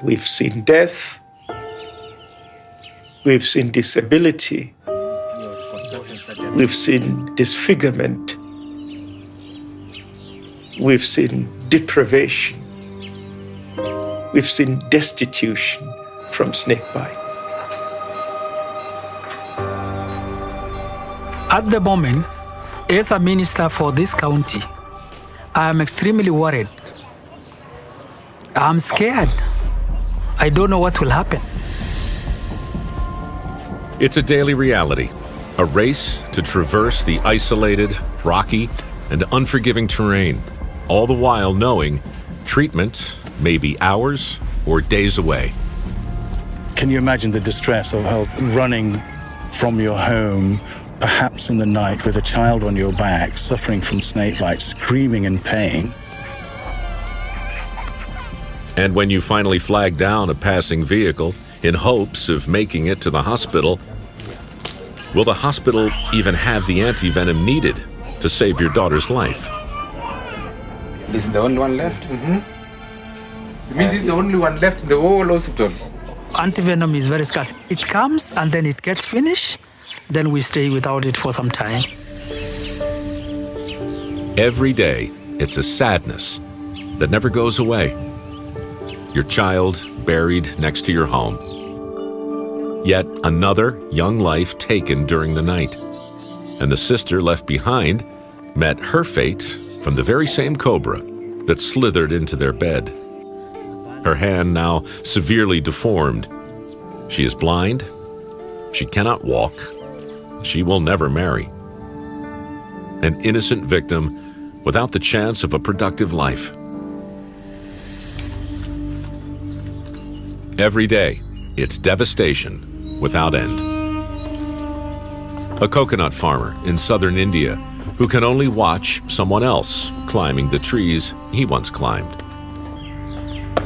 We've seen death. We've seen disability. We've seen disfigurement. We've seen deprivation. We've seen destitution from snakebite. At the moment, as a minister for this county, I am extremely worried. I'm scared. I don't know what will happen. It's a daily reality, a race to traverse the isolated, rocky, and unforgiving terrain, all the while knowing treatment may be hours or days away. Can you imagine the distress of running from your home, perhaps in the night, with a child on your back, suffering from snakebite, screaming in pain? And when you finally flag down a passing vehicle in hopes of making it to the hospital, will the hospital even have the antivenom needed to save your daughter's life? This is the only one left? You mean this is the only one left in the whole hospital? Antivenom is very scarce. It comes and then it gets finished, then we stay without it for some time. Every day, it's a sadness that never goes away. Your child buried next to your home. Yet another young life taken during the night. And the sister left behind met her fate from the very same cobra that slithered into their bed. Her hand now severely deformed. She is blind. She cannot walk. She will never marry. An innocent victim without the chance of a productive life. Every day, it's devastation without end. A coconut farmer in southern India who can only watch someone else climbing the trees he once climbed.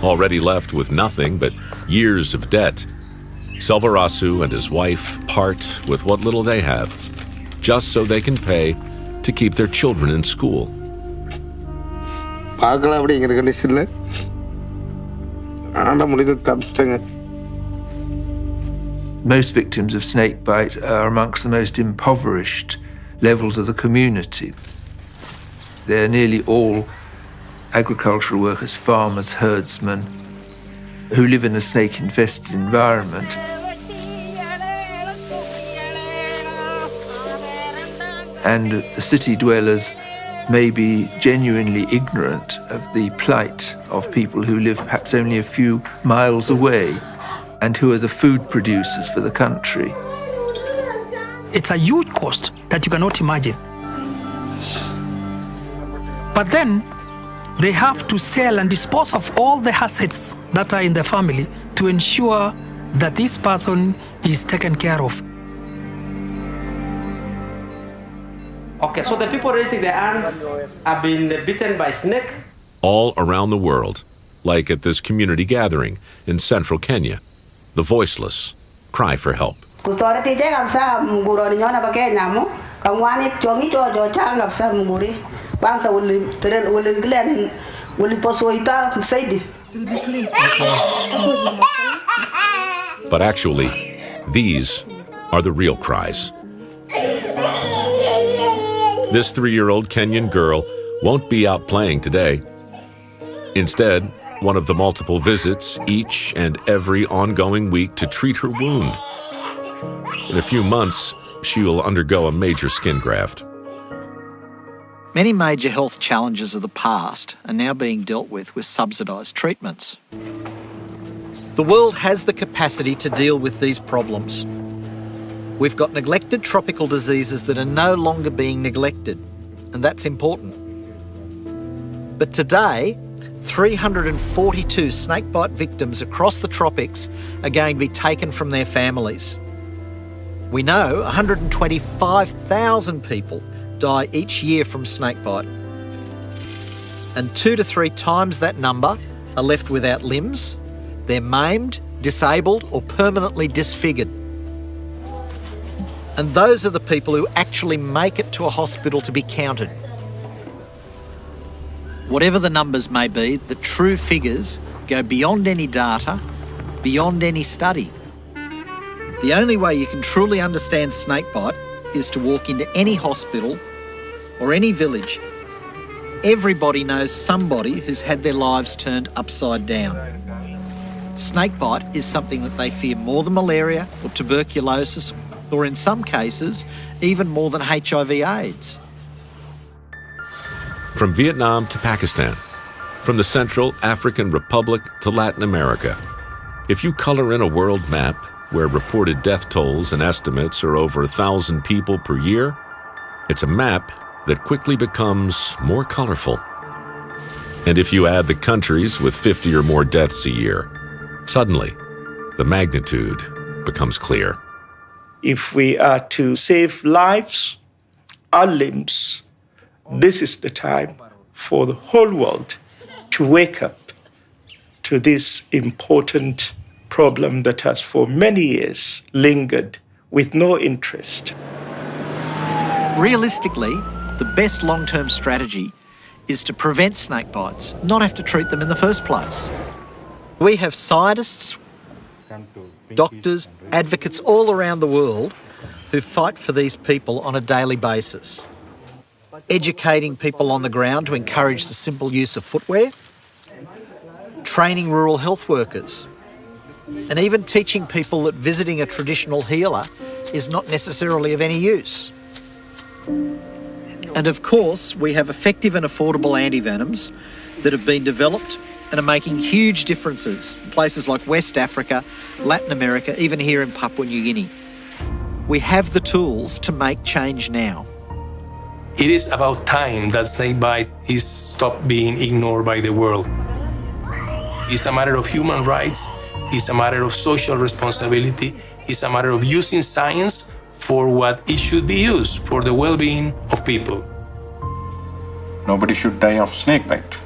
Already left with nothing but years of debt, Selvarasu and his wife part with what little they have, just so they can pay to keep their children in school. Most victims of snakebite are amongst the most impoverished levels of the community. They're nearly all agricultural workers, farmers, herdsmen, who live in a snake-infested environment. And the city dwellers may be genuinely ignorant of the plight of people who live perhaps only a few miles away and who are the food producers for the country. It's a huge cost that you cannot imagine. But then they have to sell and dispose of all the assets that are in the family to ensure that this person is taken care of. Okay, so the people raising their hands have been bitten by snake? All around the world, like at this community gathering in central Kenya, the voiceless cry for help. But actually, these are the real cries. This 3-year-old Kenyan girl won't be out playing today. Instead, one of the multiple visits each and every ongoing week to treat her wound. In a few months, she will undergo a major skin graft. Many major health challenges of the past are now being dealt with subsidised treatments. The world has the capacity to deal with these problems. We've got neglected tropical diseases that are no longer being neglected, and that's important. But today, 342 snakebite victims across the tropics are going to be taken from their families. We know 125,000 people die each year from snakebite. And 2 to 3 times that number are left without limbs. They're maimed, disabled, or permanently disfigured. And those are the people who actually make it to a hospital to be counted. Whatever the numbers may be, the true figures go beyond any data, beyond any study. The only way you can truly understand snakebite is to walk into any hospital or any village. Everybody knows somebody who's had their lives turned upside down. Snakebite is something that they fear more than malaria or tuberculosis, or in some cases, even more than HIV/AIDS. From Vietnam to Pakistan, from the Central African Republic to Latin America, if you color in a world map where reported death tolls and estimates are over 1,000 people per year, it's a map that quickly becomes more colorful. And if you add the countries with 50 or more deaths a year, suddenly the magnitude becomes clear. If we are to save lives, our limbs, this is the time for the whole world to wake up to this important problem that has for many years lingered with no interest. Realistically, the best long-term strategy is to prevent snake bites, not have to treat them in the first place. We have scientists, doctors, advocates all around the world who fight for these people on a daily basis, educating people on the ground to encourage the simple use of footwear, training rural health workers, and even teaching people that visiting a traditional healer is not necessarily of any use. And of course, we have effective and affordable antivenoms that have been developed and are making huge differences in places like West Africa, Latin America, even here in Papua New Guinea. We have the tools to make change now. It is about time that snakebite is stopped being ignored by the world. It's a matter of human rights, it's a matter of social responsibility, it's a matter of using science for what it should be used, for the well-being of people. Nobody should die of snakebite.